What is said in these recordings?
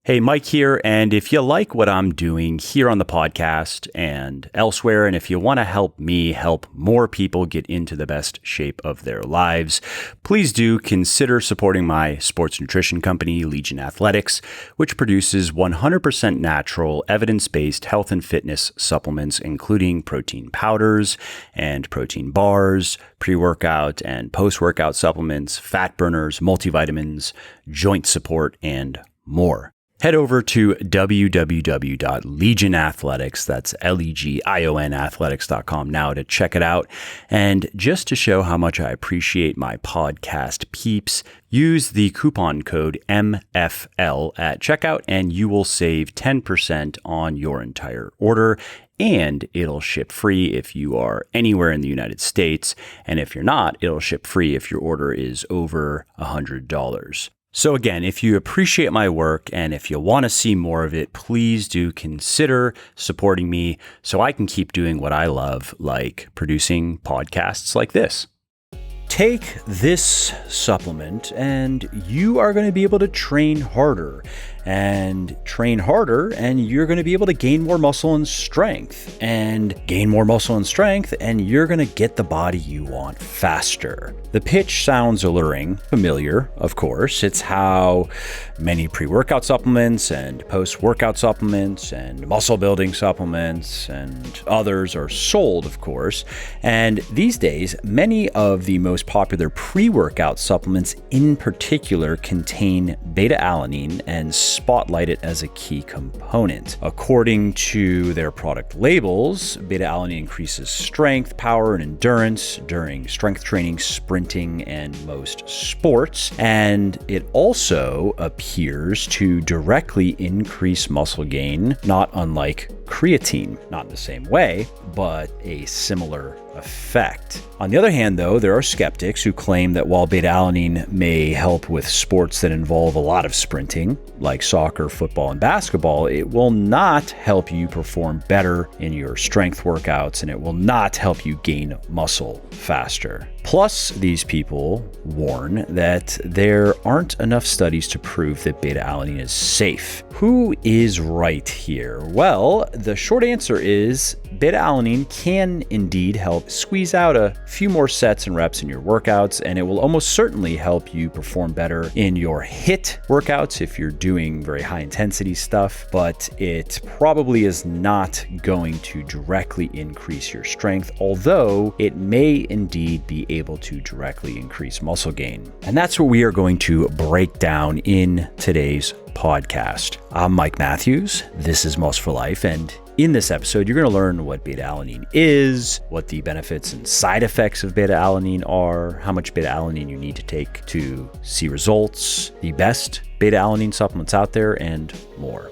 Hey, Mike here, and if you like what I'm doing here on the podcast and elsewhere, and if you want to help me help more people get into the best shape of their lives, please do consider supporting my sports nutrition company, Legion Athletics, which produces 100% natural, evidence-based health and fitness supplements, including protein powders and protein bars, pre-workout and post-workout supplements, fat burners, multivitamins, joint support, and more. Head over to www.legionathletics, that's Legion athletics.com now to check it out. And just to show how much I appreciate my podcast peeps, use the coupon code MFL at checkout and you will save 10% on your entire order. And it'll ship free if you are anywhere in the United States. And if you're not, it'll ship free if your order is over $100. So again, if you appreciate my work and if you want to see more of it, please do consider supporting me so I can keep doing what I love, like producing podcasts like this. Take this supplement and you are going to be able to train harder and you're going to be able to gain more muscle and strength and you're going to get the body you want faster. The pitch sounds alluring, familiar, of course. It's how many pre-workout supplements and post-workout supplements and muscle building supplements and others are sold, of course. And these days, many of the most popular pre-workout supplements in particular contain beta-alanine and spotlight it as a key component. According to their product labels, beta-alanine increases strength, power, and endurance during strength training, sprinting, and most sports. And it also appears to directly increase muscle gain, not unlike creatine. Not in the same way, but a similar effect. On the other hand, though, there are skeptics who claim that while beta-alanine may help with sports that involve a lot of sprinting, like soccer, football, and basketball, it will not help you perform better in your strength workouts, and it will not help you gain muscle faster. Plus, these people warn that there aren't enough studies to prove that beta-alanine is safe. Who is right here? Well, the short answer is beta-alanine can indeed help squeeze out a few more sets and reps in your workouts, and it will almost certainly help you perform better in your HIIT workouts if you're doing very high intensity stuff, but it probably is not going to directly increase your strength, although it may indeed be able to directly increase muscle gain. And that's what we are going to break down in today's podcast. I'm Mike Matthews. This is Muscle for Life, and in this episode, you're going to learn what beta-alanine is, what the benefits and side effects of beta-alanine are, how much beta-alanine you need to take to see results, the best beta-alanine supplements out there, and more.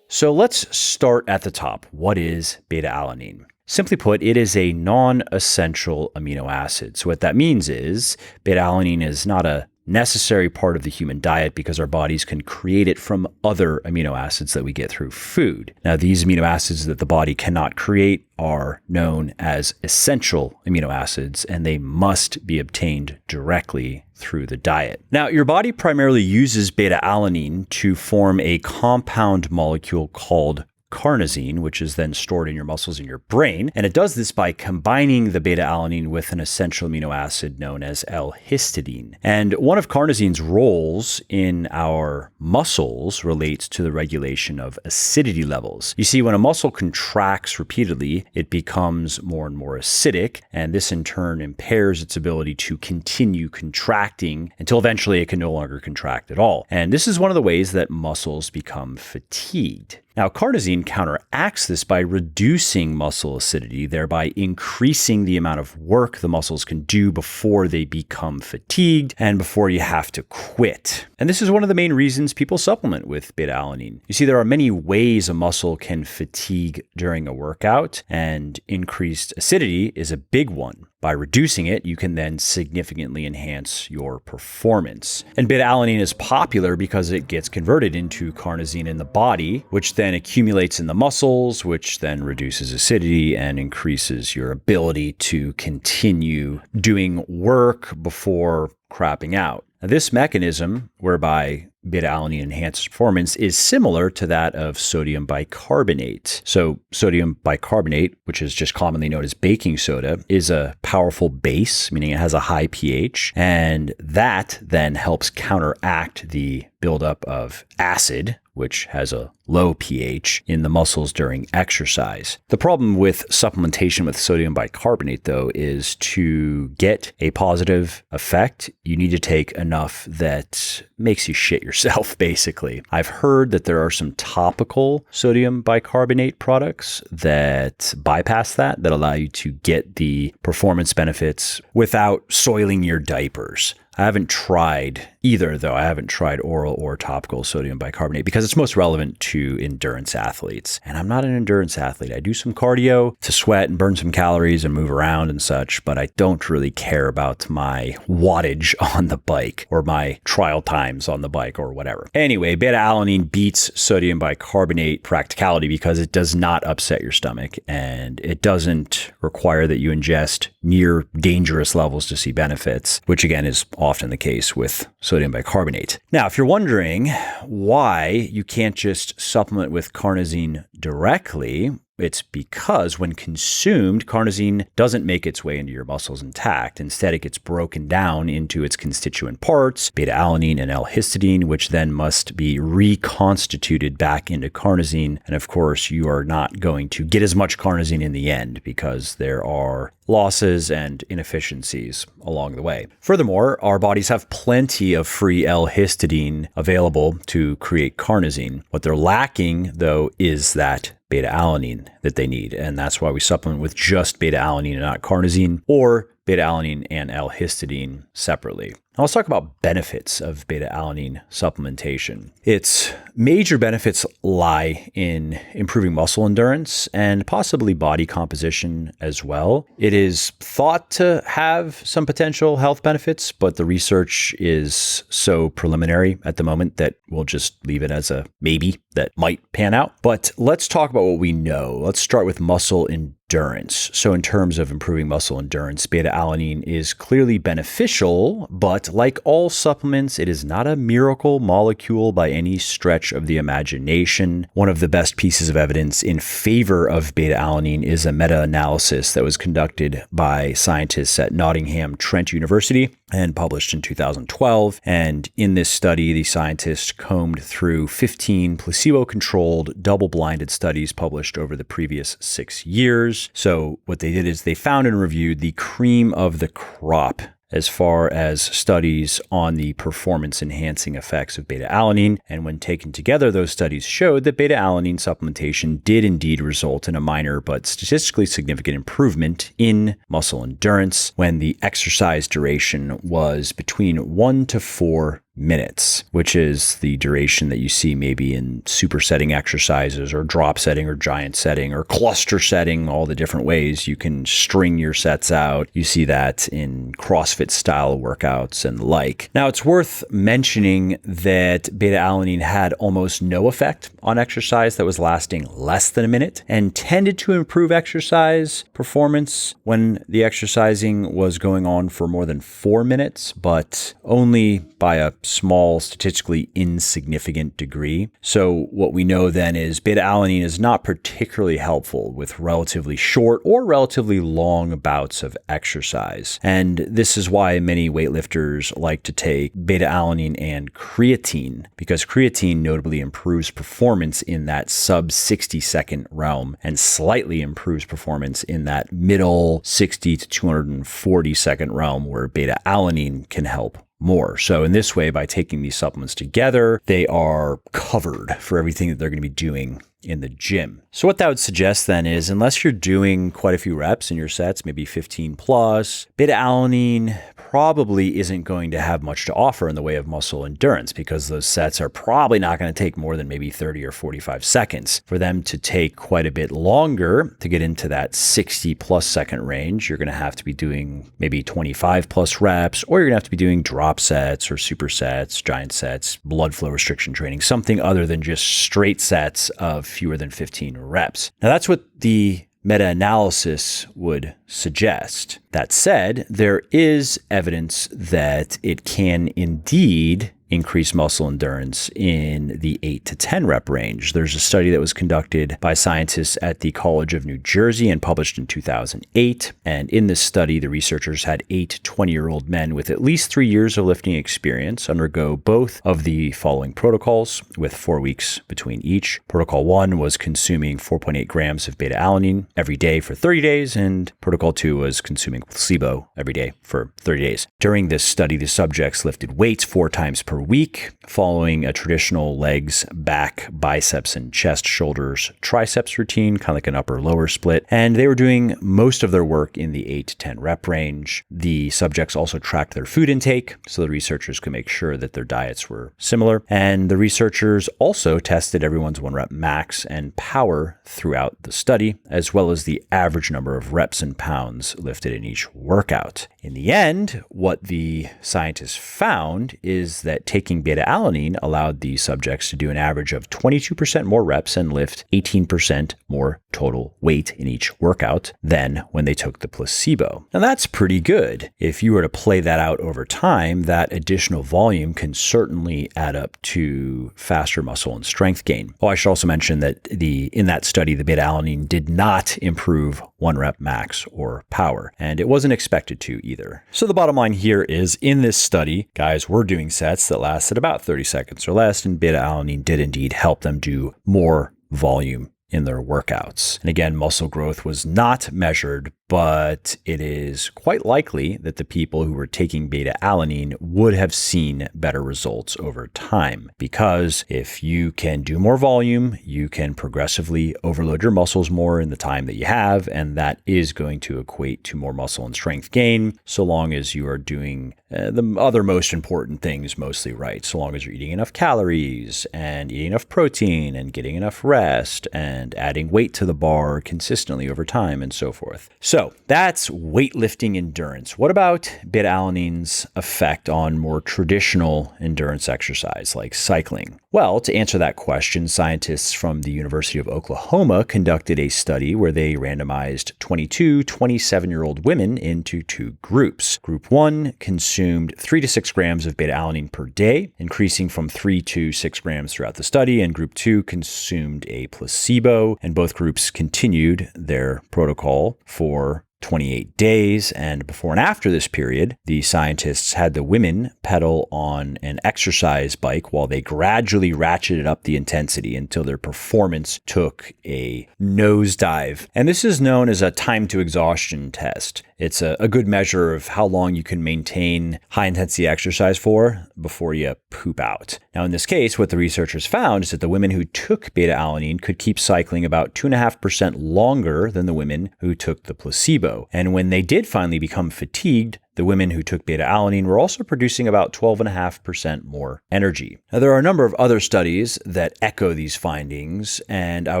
So let's start at the top. What is beta-alanine? Simply put, it is a non-essential amino acid. So what that means is beta-alanine is not a necessary part of the human diet because our bodies can create it from other amino acids that we get through food. Now, these amino acids that the body cannot create are known as essential amino acids, and they must be obtained directly through the diet. Now, your body primarily uses beta-alanine to form a compound molecule called carnosine, which is then stored in your muscles in your brain. And it does this by combining the beta-alanine with an essential amino acid known as L-histidine. And one of carnosine's roles in our muscles relates to the regulation of acidity levels. You see, when a muscle contracts repeatedly, it becomes more and more acidic, and this in turn impairs its ability to continue contracting until eventually it can no longer contract at all. And this is one of the ways that muscles become fatigued. Now, carnosine counteracts this by reducing muscle acidity, thereby increasing the amount of work the muscles can do before they become fatigued and before you have to quit. And this is one of the main reasons people supplement with beta-alanine. You see, there are many ways a muscle can fatigue during a workout, and increased acidity is a big one. By reducing it, you can then significantly enhance your performance. And beta-alanine is popular because it gets converted into carnosine in the body, which then accumulates in the muscles, which then reduces acidity and increases your ability to continue doing work before crapping out. Now, this mechanism, whereby beta-alanine enhances performance is similar to that of sodium bicarbonate. So sodium bicarbonate, which is just commonly known as baking soda, is a powerful base, meaning it has a high pH, and that then helps counteract the buildup of acid, which has a low pH, in the muscles during exercise. The problem with supplementation with sodium bicarbonate, though, is to get a positive effect, you need to take enough that makes you shit yourself, basically. I've heard that there are some topical sodium bicarbonate products that bypass that allow you to get the performance benefits without soiling your diapers. I haven't tried either, though. I haven't tried oral or topical sodium bicarbonate because it's most relevant to endurance athletes. And I'm not an endurance athlete. I do some cardio to sweat and burn some calories and move around and such, but I don't really care about my wattage on the bike or my trial times on the bike or whatever. Anyway, beta-alanine beats sodium bicarbonate practicality because it does not upset your stomach and it doesn't require that you ingest near dangerous levels to see benefits, which again is often the case with sodium bicarbonate. Now, if you're wondering why you can't just supplement with carnosine directly, it's because when consumed, carnosine doesn't make its way into your muscles intact. Instead, it gets broken down into its constituent parts, beta-alanine and L-histidine, which then must be reconstituted back into carnosine. And of course, you are not going to get as much carnosine in the end because there are losses and inefficiencies along the way. Furthermore, our bodies have plenty of free L-histidine available to create carnosine. What they're lacking, though, is that beta-alanine that they need. And that's why we supplement with just beta-alanine and not carnosine, or beta-alanine and L-histidine separately. Now let's talk about benefits of beta-alanine supplementation. Its major benefits lie in improving muscle endurance and possibly body composition as well. It is thought to have some potential health benefits, but the research is so preliminary at the moment that we'll just leave it as a maybe that might pan out. But let's talk about what we know. Let's start with muscle endurance. So in terms of improving muscle endurance, beta-alanine is clearly beneficial, but like all supplements, it is not a miracle molecule by any stretch of the imagination. One of the best pieces of evidence in favor of beta-alanine is a meta-analysis that was conducted by scientists at Nottingham Trent University and published in 2012. And in this study, the scientists combed through 15 placebo-controlled, double-blinded studies published over the previous 6 years. So what they did is they found and reviewed the cream of the crop as far as studies on the performance-enhancing effects of beta-alanine. And when taken together, those studies showed that beta-alanine supplementation did indeed result in a minor but statistically significant improvement in muscle endurance when the exercise duration was between 1 to 4 minutes, which is the duration that you see maybe in supersetting exercises or drop setting or giant setting or cluster setting, all the different ways you can string your sets out. You see that in CrossFit style workouts and the like. Now, it's worth mentioning that beta-alanine had almost no effect on exercise that was lasting less than a minute and tended to improve exercise performance when the exercising was going on for more than 4 minutes, but only by a small, statistically insignificant degree. So what we know then is beta-alanine is not particularly helpful with relatively short or relatively long bouts of exercise. And this is why many weightlifters like to take beta-alanine and creatine, because creatine notably improves performance in that sub 60 second realm and slightly improves performance in that middle 60 to 240 second realm where beta-alanine can help more. So in this way, by taking these supplements together, they are covered for everything that they're going to be doing in the gym. So what that would suggest then is, unless you're doing quite a few reps in your sets, maybe 15 plus, beta-alanine probably isn't going to have much to offer in the way of muscle endurance because those sets are probably not going to take more than maybe 30 or 45 seconds. For them to take quite a bit longer to get into that 60 plus second range, you're going to have to be doing maybe 25 plus reps, or you're going to have to be doing drop sets or supersets, giant sets, blood flow restriction training, something other than just straight sets of fewer than 15 reps. Now that's what the meta-analysis would suggest. That said, there is evidence that it can indeed increase muscle endurance in the 8 to 10 rep range. There's a study that was conducted by scientists at the College of New Jersey and published in 2008. And in this study, the researchers had 8 20-year-old men with at least 3 years of lifting experience undergo both of the following protocols with 4 weeks between each. Protocol 1 was consuming 4.8 grams of beta-alanine every day for 30 days, and Protocol 2 was consuming placebo every day for 30 days. During this study, the subjects lifted weights 4 times per week, following a traditional legs, back, biceps, and chest, shoulders, triceps routine, kind of like an upper-lower split. And they were doing most of their work in the 8 to 10 rep range. The subjects also tracked their food intake so the researchers could make sure that their diets were similar. And the researchers also tested everyone's 1 rep max and power throughout the study, as well as the average number of reps in pounds lifted in each workout. In the end, what the scientists found is that taking beta-alanine allowed the subjects to do an average of 22% more reps and lift 18% more total weight in each workout than when they took the placebo. Now that's pretty good. If you were to play that out over time, that additional volume can certainly add up to faster muscle and strength gain. Oh, I should also mention that in that study, the beta-alanine did not improve 1 rep max or power, and it wasn't expected to either. So the bottom line here is, in this study, guys were doing sets that lasted about 30 seconds or less, and beta-alanine did indeed help them do more volume in their workouts. And again, muscle growth was not measured, but it is quite likely that the people who were taking beta-alanine would have seen better results over time, because if you can do more volume, you can progressively overload your muscles more in the time that you have, and that is going to equate to more muscle and strength gain, so long as you are doing the other most important things mostly right, so long as you're eating enough calories and eating enough protein and getting enough rest and adding weight to the bar consistently over time and so forth. So that's weightlifting endurance. What about beta-alanine's effect on more traditional endurance exercise like cycling? Well, to answer that question, scientists from the University of Oklahoma conducted a study where they randomized 22 27-year-old women into 2 groups. Group 1 consumed 3 to 6 grams of beta-alanine per day, increasing from 3 to 6 grams throughout the study, and Group 2 consumed a placebo, and both groups continued their protocol for 28 days, and before and after this period, the scientists had the women pedal on an exercise bike while they gradually ratcheted up the intensity until their performance took a nosedive. And this is known as a time to exhaustion test. It's a good measure of how long you can maintain high intensity exercise for before you poop out. Now, in this case, what the researchers found is that the women who took beta-alanine could keep cycling about 2.5% longer than the women who took the placebo. And when they did finally become fatigued, the women who took beta-alanine were also producing about 12.5% more energy. Now, there are a number of other studies that echo these findings, and I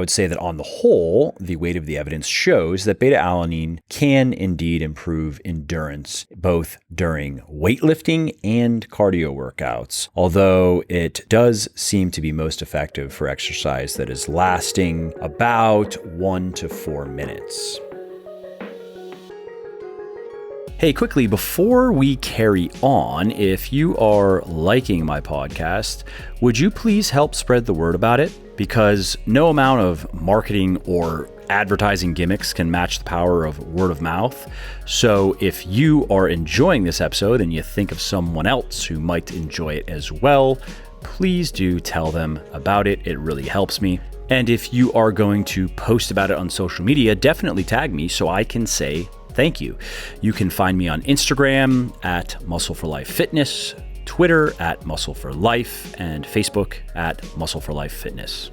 would say that on the whole, the weight of the evidence shows that beta-alanine can indeed improve endurance, both during weightlifting and cardio workouts, although it does seem to be most effective for exercise that is lasting about 1 to 4 minutes. Hey, quickly, before we carry on, if you are liking my podcast, would you please help spread the word about it? Because no amount of marketing or advertising gimmicks can match the power of word of mouth. So if you are enjoying this episode and you think of someone else who might enjoy it as well, please do tell them about it. It really helps me. And if you are going to post about it on social media, definitely tag me so I can say thank you. You can find me on Instagram at Muscle for Life Fitness, Twitter at Muscle for Life, and Facebook at Muscle for Life Fitness.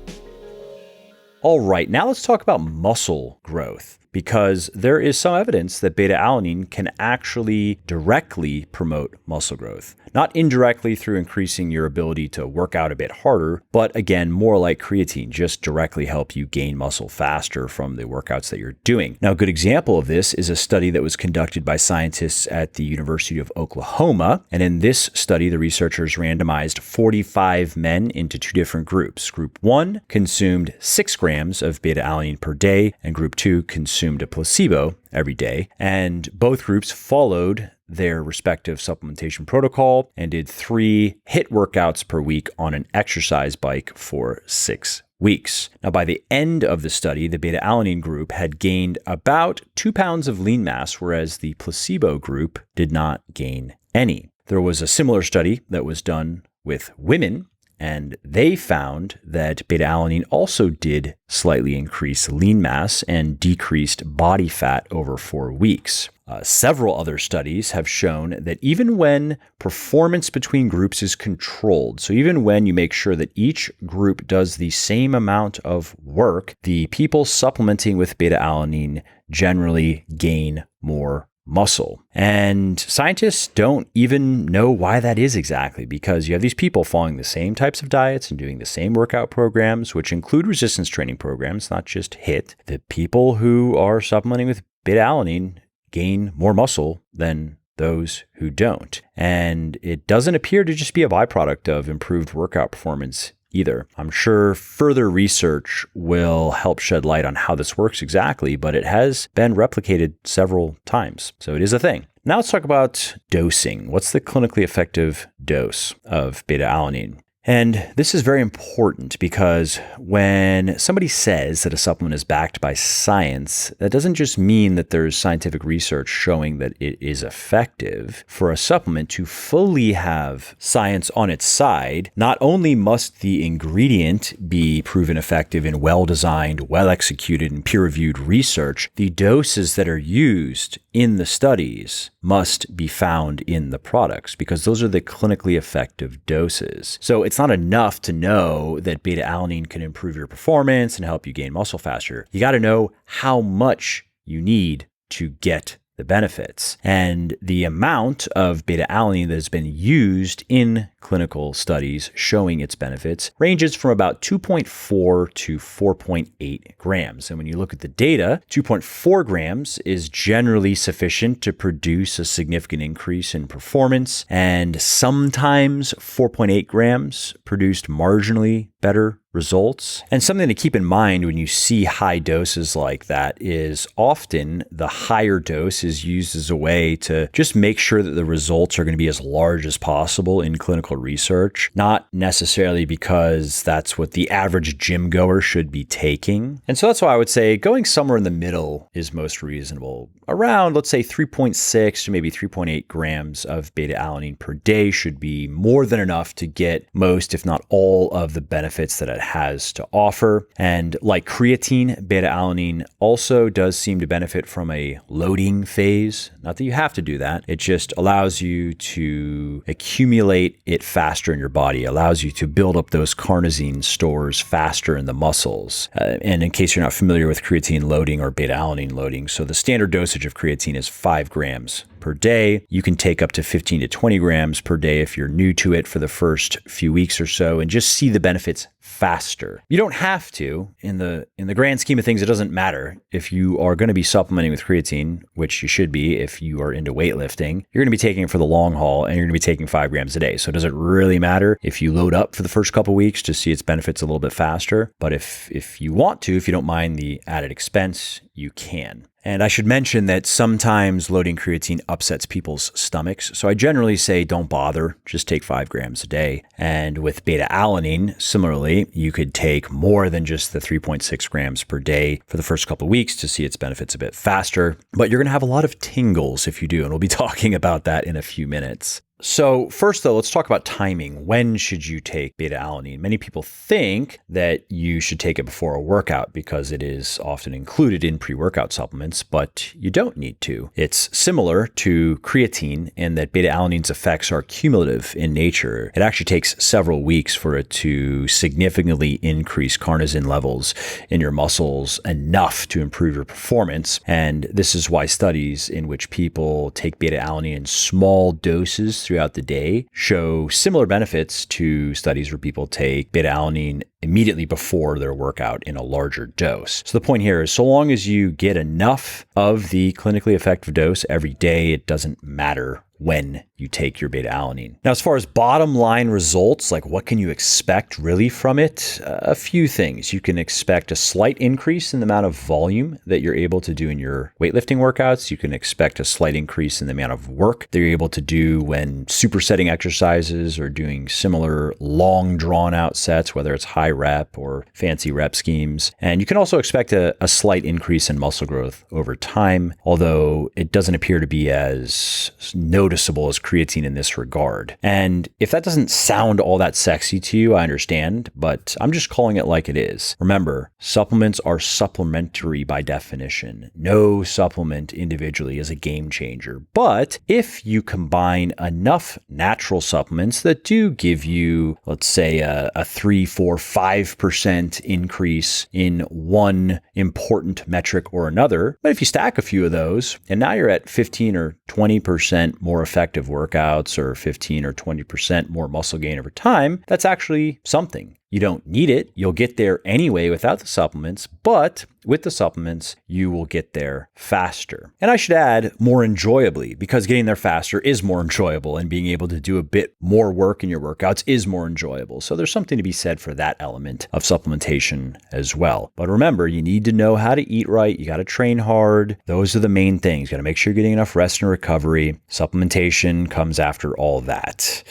All right, now let's talk about muscle growth, because there is some evidence that beta-alanine can actually directly promote muscle growth. Not indirectly through increasing your ability to work out a bit harder, but again, more like creatine, just directly help you gain muscle faster from the workouts that you're doing. Now, a good example of this is a study that was conducted by scientists at the University of Oklahoma. And in this study, the researchers randomized 45 men into 2 different groups. Group 1 consumed 6 grams of beta-alanine per day, and Group 2 consumed a placebo every day. And both groups followed their respective supplementation protocol and did 3 HIIT workouts per week on an exercise bike for 6 weeks. Now, by the end of the study, the beta-alanine group had gained about 2 pounds of lean mass, whereas the placebo group did not gain any. There was a similar study that was done with women, and they found that beta-alanine also did slightly increase lean mass and decreased body fat over 4 weeks. Several other studies have shown that even when performance between groups is controlled, so even when you make sure that each group does the same amount of work, the people supplementing with beta-alanine generally gain more muscle. And scientists don't even know why that is exactly, because you have these people following the same types of diets and doing the same workout programs, which include resistance training programs, not just HIIT. The people who are supplementing with beta-alanine gain more muscle than those who don't. And it doesn't appear to just be a byproduct of improved workout performance either. I'm sure further research will help shed light on how this works exactly, but it has been replicated several times. So it is a thing. Now let's talk about dosing. What's the clinically effective dose of beta-alanine? And this is very important because when somebody says that a supplement is backed by science, that doesn't just mean that there's scientific research showing that it is effective. For a supplement to fully have science on its side, not only must the ingredient be proven effective in well-designed, well-executed, and peer-reviewed research, the doses that are used in the studies must be found in the products because those are the clinically effective doses. So it's not enough to know that beta-alanine can improve your performance and help you gain muscle faster. You got to know how much you need to get the benefits. And the amount of beta-alanine that has been used in clinical studies showing its benefits ranges from about 2.4 to 4.8 grams. And when you look at the data, 2.4 grams is generally sufficient to produce a significant increase in performance. And sometimes 4.8 grams produced marginally better results. And something to keep in mind when you see high doses like that is often the higher dose is used as a way to just make sure that the results are going to be as large as possible in clinical research, not necessarily because that's what the average gym goer should be taking. And so that's why I would say going somewhere in the middle is most reasonable. Around, let's say 3.6 to maybe 3.8 grams of beta-alanine per day should be more than enough to get most, if not all, of the benefits that it has to offer. And like creatine, beta-alanine also does seem to benefit from a loading phase. Not that you have to do that. It just allows you to accumulate it faster in your body, allows you to build up those carnosine stores faster in the muscles. And in case you're not familiar with creatine loading or beta-alanine loading, so the standard dosage of creatine is 5 grams per day. You can take up to 15 to 20 grams per day if you're new to it for the first few weeks or so and just see the benefits faster. You don't have to. In the grand scheme of things, it doesn't matter. If you are going to be supplementing with creatine, which you should be if you are into weightlifting, you're going to be taking it for the long haul and you're going to be taking 5 grams a day. So does it really matter if you load up for the first couple of weeks to see its benefits a little bit faster? But if you want to, if you don't mind the added expense, you can. And I should mention that sometimes loading creatine upsets people's stomachs. So I generally say don't bother, just take 5 grams a day. And with beta-alanine, similarly, you could take more than just the 3.6 grams per day for the first couple of weeks to see its benefits a bit faster. But you're going to have a lot of tingles if you do, and we'll be talking about that in a few minutes. So first, though, let's talk about timing. When should you take beta-alanine? Many people think that you should take it before a workout because it is often included in pre-workout supplements, but you don't need to. It's similar to creatine in that beta-alanine's effects are cumulative in nature. It actually takes several weeks for it to significantly increase carnosine levels in your muscles enough to improve your performance. And this is why studies in which people take beta-alanine in small doses throughout the day show similar benefits to studies where people take beta-alanine immediately before their workout in a larger dose. So the point here is so long as you get enough of the clinically effective dose every day, it doesn't matter when you take your beta-alanine. Now, as far as bottom line results, like what can you expect really from it? A few things. You can expect a slight increase in the amount of volume that you're able to do in your weightlifting workouts. You can expect a slight increase in the amount of work that you're able to do when supersetting exercises or doing similar long drawn out sets, whether it's high rep or fancy rep schemes. And you can also expect a slight increase in muscle growth over time, although it doesn't appear to be as noticeable as creatine in this regard. And if that doesn't sound all that sexy to you, I understand, but I'm just calling it like it is. Remember, supplements are supplementary by definition. No supplement individually is a game changer. But if you combine enough natural supplements that do give you, let's say, a 3, 4, 5% increase in one important metric or another, but if you stack a few of those, and now you're at 15 or 20% more effective workouts or 15 or 20% more muscle gain over time, that's actually something. You don't need it. You'll get there anyway without the supplements, but with the supplements, you will get there faster. And I should add, more enjoyably, because getting there faster is more enjoyable and being able to do a bit more work in your workouts is more enjoyable. So there's something to be said for that element of supplementation as well. But remember, you need to know how to eat right. You got to train hard. Those are the main things. You got to make sure you're getting enough rest and recovery. Supplementation comes after all that.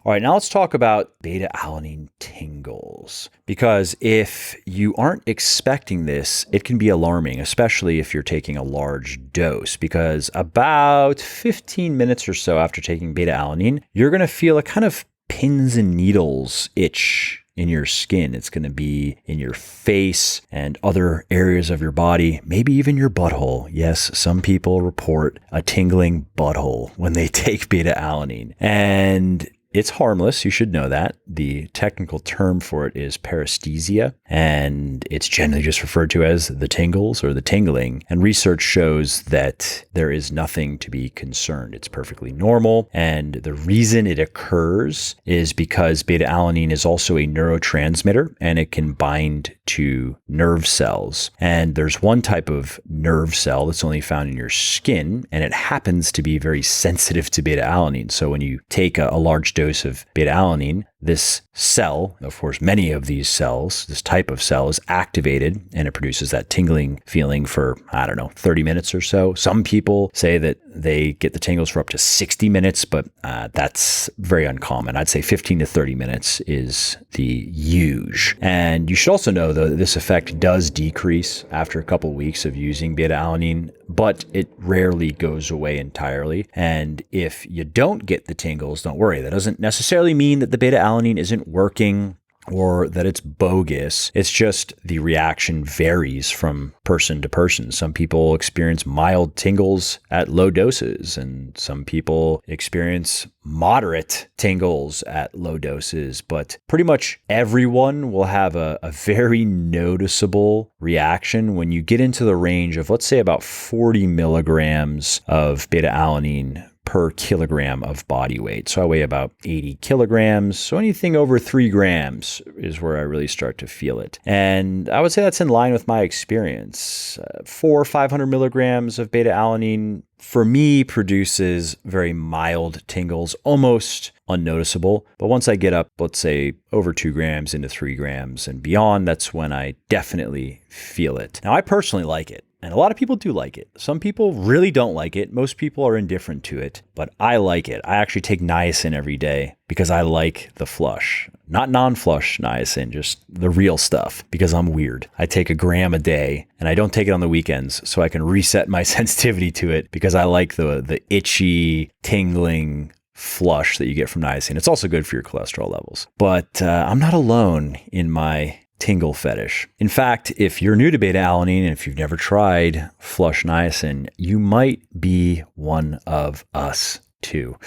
All right, now let's talk about beta-alanine tingles, because if you aren't expecting this, it can be alarming, especially if you're taking a large dose, because about 15 minutes or so after taking beta-alanine, you're going to feel a kind of pins and needles itch in your skin. It's going to be in your face and other areas of your body, maybe even your butthole. Yes, some people report a tingling butthole when they take beta-alanine. And it's harmless. You should know that. The technical term for it is paresthesia, and it's generally just referred to as the tingles or the tingling. And research shows that there is nothing to be concerned. It's perfectly normal. And the reason it occurs is because beta-alanine is also a neurotransmitter, and it can bind to nerve cells. And there's one type of nerve cell that's only found in your skin, and it happens to be very sensitive to beta-alanine. So when you take a large dose of beta-alanine, this cell, of course, many of these cells, this type of cell is activated and it produces that tingling feeling for, 30 minutes or so. Some people say that they get the tingles for up to 60 minutes, but that's very uncommon. I'd say 15 to 30 minutes is the huge. And you should also know, though, that this effect does decrease after a couple of weeks of using beta-alanine, but it rarely goes away entirely. And if you don't get the tingles, don't worry. That doesn't necessarily mean that the beta-alanine isn't working or that it's bogus. It's just the reaction varies from person to person. Some people experience mild tingles at low doses, and some people experience moderate tingles at low doses, but pretty much everyone will have a very noticeable reaction when you get into the range of, let's say, about 40 milligrams of beta-alanine per kilogram of body weight. So I weigh about 80 kilograms. So anything over 3 grams is where I really start to feel it. And I would say that's in line with my experience. 400 or 500 milligrams of beta-alanine for me produces very mild tingles, almost unnoticeable. But once I get up, let's say over 2 grams into 3 grams and beyond, that's when I definitely feel it. Now, I personally like it. And a lot of people do like it. Some people really don't like it. Most people are indifferent to it, but I like it. I actually take niacin every day because I like the flush. Not non-flush niacin, just the real stuff, because I'm weird. I take 1 gram a day and I don't take it on the weekends so I can reset my sensitivity to it because I like the itchy, tingling flush that you get from niacin. It's also good for your cholesterol levels. But I'm not alone in my tingle fetish. In fact, if you're new to beta-alanine and if you've never tried flush niacin, you might be one of us too.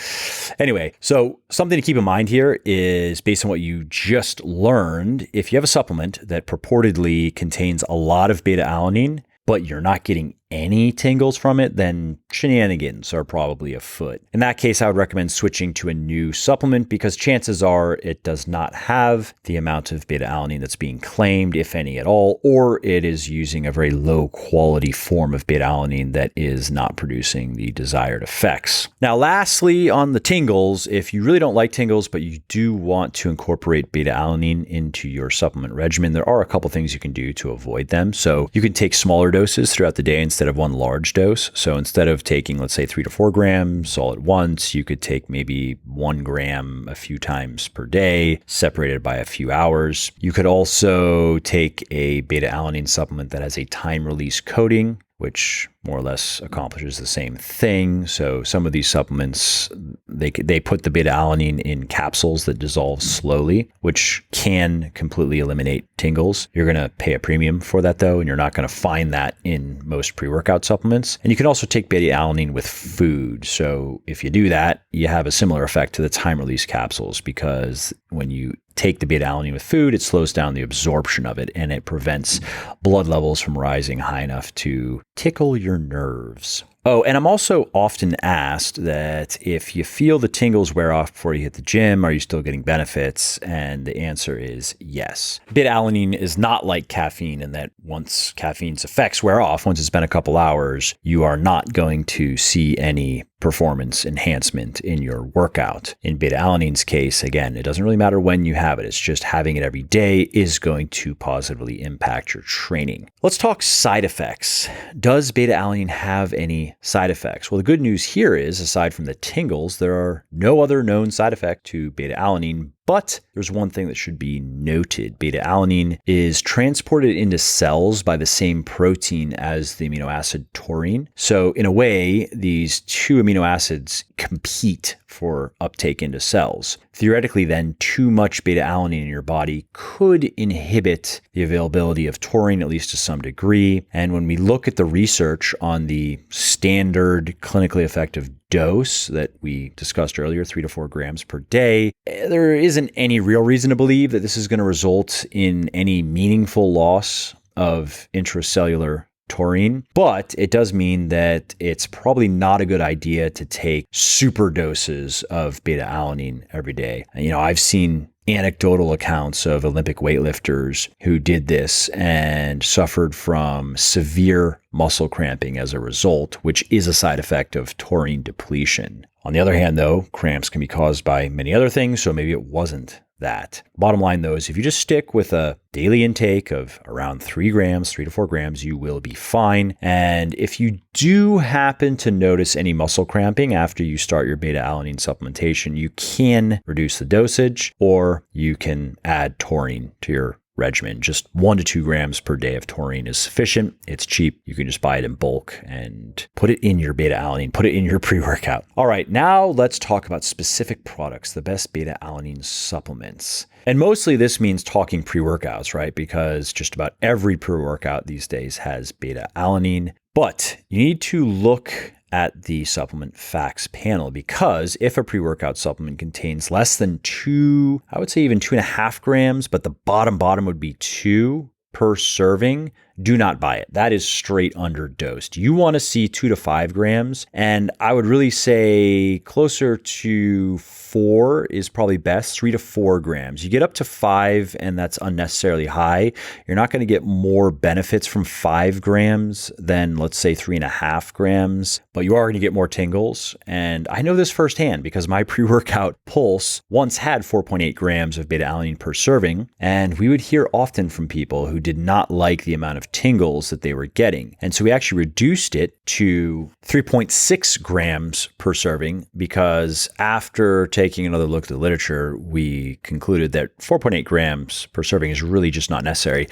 Anyway, so something to keep in mind here is, based on what you just learned, if you have a supplement that purportedly contains a lot of beta-alanine, but you're not getting any tingles from it, then shenanigans are probably afoot. In that case, I would recommend switching to a new supplement because chances are it does not have the amount of beta-alanine that's being claimed, if any at all, or it is using a very low quality form of beta-alanine that is not producing the desired effects. Now, lastly, on the tingles, if you really don't like tingles, but you do want to incorporate beta-alanine into your supplement regimen, there are a couple things you can do to avoid them. So you can take smaller doses throughout the day instead of one large dose. So instead of taking, let's say, 3 to 4 grams all at once, you could take maybe 1 gram a few times per day, separated by a few hours. You could also take a beta-alanine supplement that has a time-release coating, which more or less accomplishes the same thing. So some of these supplements, they put the beta-alanine in capsules that dissolve slowly, which can completely eliminate tingles. You're going to pay a premium for that though, and you're not going to find that in most pre-workout supplements. And you can also take beta-alanine with food. So if you do that, you have a similar effect to the time-release capsules, because when you take the beta-alanine with food, it slows down the absorption of it and it prevents blood levels from rising high enough to tickle your nerves. Oh, and I'm also often asked that if you feel the tingles wear off before you hit the gym, are you still getting benefits? And the answer is yes. Beta-alanine is not like caffeine in that once caffeine's effects wear off, once it's been a couple hours, you are not going to see any performance enhancement in your workout. In beta-alanine's case, again, it doesn't really matter when you have it. It's just having it every day is going to positively impact your training. Let's talk side effects. Does beta-alanine have any side effects? Well, the good news here is, aside from the tingles, there are no other known side effect to beta-alanine. But there's one thing that should be noted. Beta-alanine is transported into cells by the same protein as the amino acid taurine. So in a way, these two amino acids compete for uptake into cells. Theoretically, then, too much beta-alanine in your body could inhibit the availability of taurine, at least to some degree. And when we look at the research on the standard clinically effective dose that we discussed earlier, 3 to 4 grams per day, there isn't any real reason to believe that this is going to result in any meaningful loss of intracellular taurine, but it does mean that it's probably not a good idea to take super doses of beta-alanine every day. I've seen anecdotal accounts of Olympic weightlifters who did this and suffered from severe muscle cramping as a result, which is a side effect of taurine depletion. On the other hand, though, cramps can be caused by many other things, so maybe it wasn't that. Bottom line, though, is if you just stick with a daily intake of around 3 to 4 grams, you will be fine. And if you do happen to notice any muscle cramping after you start your beta-alanine supplementation, you can reduce the dosage, or you can add taurine to your regimen. Just 1 to 2 grams per day of taurine is sufficient. It's cheap. You can just buy it in bulk and put it in your beta-alanine, put it in your pre-workout. All right, now let's talk about specific products, the best beta-alanine supplements. And mostly this means talking pre-workouts, right? Because just about every pre-workout these days has beta-alanine. But you need to look at the supplement facts panel, because if a pre-workout supplement contains less than 2, I would say even 2.5 grams, but the bottom would be 2 per serving, do not buy it. That is straight underdosed. You want to see 2 to 5 grams, and I would really say closer to 4 is probably best, 3 to 4 grams. You get up to 5, and that's unnecessarily high. You're not going to get more benefits from 5 grams than, let's say, 3.5 grams, but you are going to get more tingles. And I know this firsthand because my pre-workout Pulse once had 4.8 grams of beta-alanine per serving, and we would hear often from people who did not like the amount of tingles that they were getting. And so we actually reduced it to 3.6 grams per serving, because after taking another look at the literature, we concluded that 4.8 grams per serving is really just not necessary.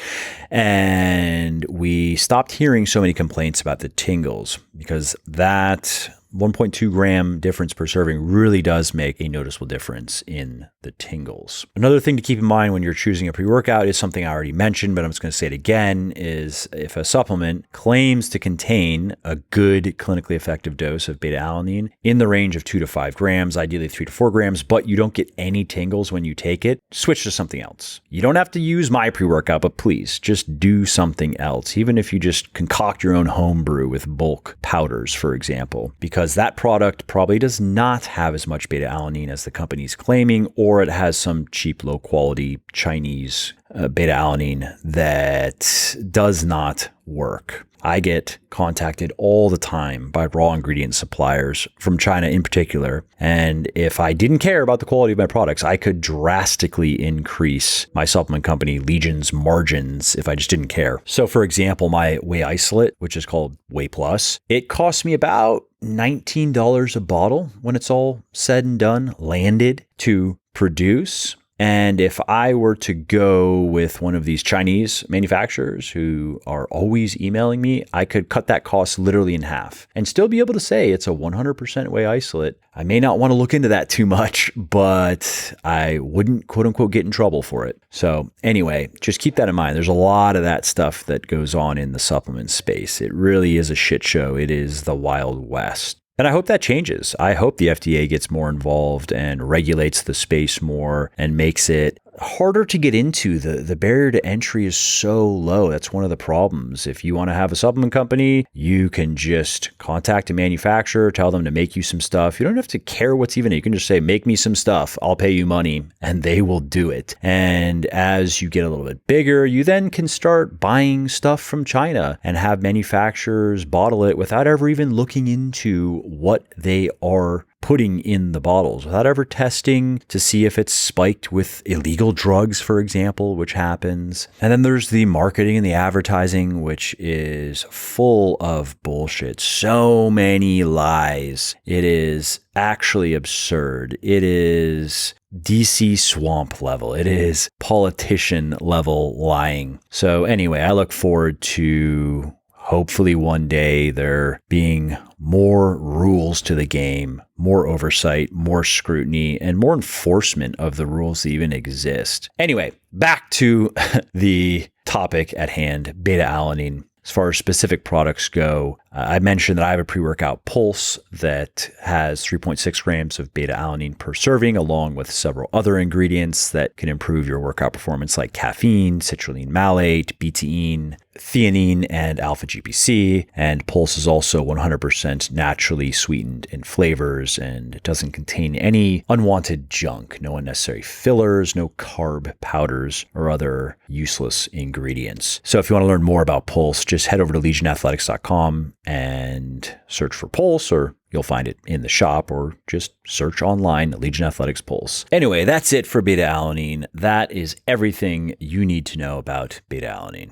And we stopped hearing so many complaints about the tingles, because that 1.2 gram difference per serving really does make a noticeable difference in the tingles. Another thing to keep in mind when you're choosing a pre-workout is something I already mentioned, but I'm just going to say it again, is if a supplement claims to contain a good clinically effective dose of beta-alanine in the range of 2 to 5 grams, ideally 3 to 4 grams, but you don't get any tingles when you take it, switch to something else. You don't have to use my pre-workout, but please just do something else, even if you just concoct your own home brew with bulk powders, for example, because that product probably does not have as much beta-alanine as the company's claiming, or it has some cheap, low-quality Chinese beta-alanine that does not work. I get contacted all the time by raw ingredient suppliers from China in particular. And if I didn't care about the quality of my products, I could drastically increase my supplement company Legion's margins if I just didn't care. So for example, my whey isolate, which is called Whey Plus, it costs me about $19 a bottle when it's all said and done, landed to produce. And if I were to go with one of these Chinese manufacturers who are always emailing me, I could cut that cost literally in half and still be able to say it's a 100% whey isolate. I may not want to look into that too much, but I wouldn't quote unquote get in trouble for it. So anyway, just keep that in mind. There's a lot of that stuff that goes on in the supplement space. It really is a shit show. It is the Wild West. And I hope that changes. I hope the FDA gets more involved and regulates the space more and makes it harder to get into. The barrier to entry is so low. That's one of the problems. If you want to have a supplement company, you can just contact a manufacturer, tell them to make you some stuff. You don't have to care what's even. You can just say, make me some stuff. I'll pay you money, and they will do it. And as you get a little bit bigger, you then can start buying stuff from China and have manufacturers bottle it without ever even looking into what they are putting in the bottles, without ever testing to see if it's spiked with illegal drugs, for example, which happens. And then there's the marketing and the advertising, which is full of bullshit. So many lies. It is actually absurd. It is DC swamp level. It is politician level lying. So anyway, I look forward to hopefully one day there being more rules to the game, more oversight, more scrutiny, and more enforcement of the rules that even exist. Anyway, back to the topic at hand, beta-alanine. As far as specific products go, I mentioned that I have a pre-workout Pulse that has 3.6 grams of beta-alanine per serving, along with several other ingredients that can improve your workout performance like caffeine, citrulline malate, betaine, theanine, and alpha-GPC. And Pulse is also 100% naturally sweetened in flavors, and it doesn't contain any unwanted junk, no unnecessary fillers, no carb powders, or other useless ingredients. So if you want to learn more about Pulse, just head over to legionathletics.com and search for Pulse, or you'll find it in the shop, or just search online Legion Athletics Pulse. Anyway, that's it for beta-alanine. That is everything you need to know about beta-alanine.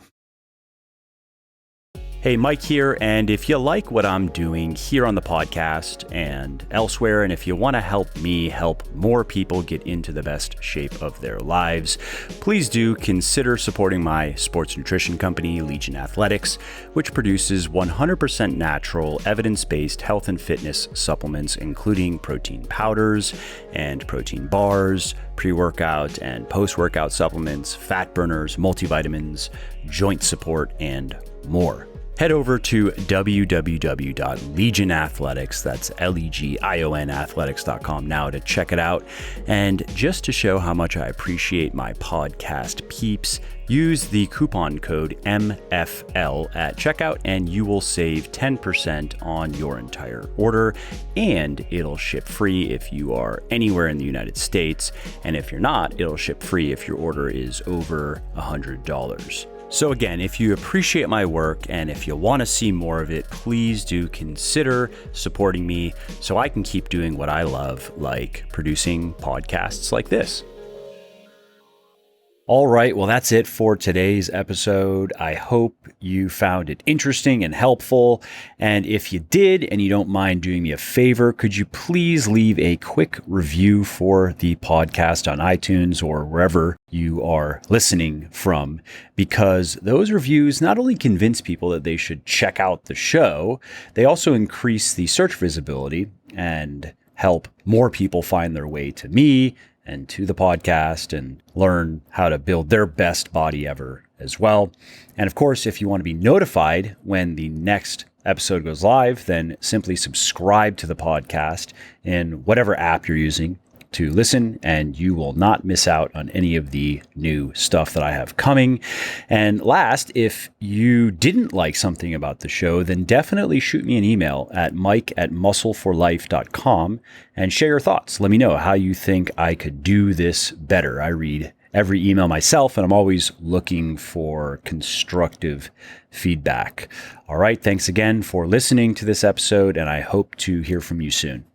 Hey, Mike here, and if you like what I'm doing here on the podcast and elsewhere, and if you want to help me help more people get into the best shape of their lives, please do consider supporting my sports nutrition company, Legion Athletics, which produces 100% natural, evidence-based health and fitness supplements, including protein powders and protein bars, pre-workout and post-workout supplements, fat burners, multivitamins, joint support, and more. Head over to www.legionathletics, that's Legion athletics.com now to check it out. And just to show how much I appreciate my podcast peeps, use the coupon code MFL at checkout and you will save 10% on your entire order, and it'll ship free if you are anywhere in the United States. And if you're not, it'll ship free if your order is over $100. So again, if you appreciate my work and if you want to see more of it, please do consider supporting me so I can keep doing what I love, like producing podcasts like this. All right, well, that's it for today's episode. I hope you found it interesting and helpful. And if you did, and you don't mind doing me a favor, could you please leave a quick review for the podcast on iTunes or wherever you are listening from? Because those reviews not only convince people that they should check out the show, they also increase the search visibility and help more people find their way to me and to the podcast and learn how to build their best body ever as well. And of course, if you want to be notified when the next episode goes live, then simply subscribe to the podcast in whatever app you're using to listen, and you will not miss out on any of the new stuff that I have coming. And last, if you didn't like something about the show, then definitely shoot me an email at mike@muscleforlife.com and share your thoughts. Let me know how you think I could do this better. I read every email myself, and I'm always looking for constructive feedback. All right, thanks again for listening to this episode, and I hope to hear from you soon.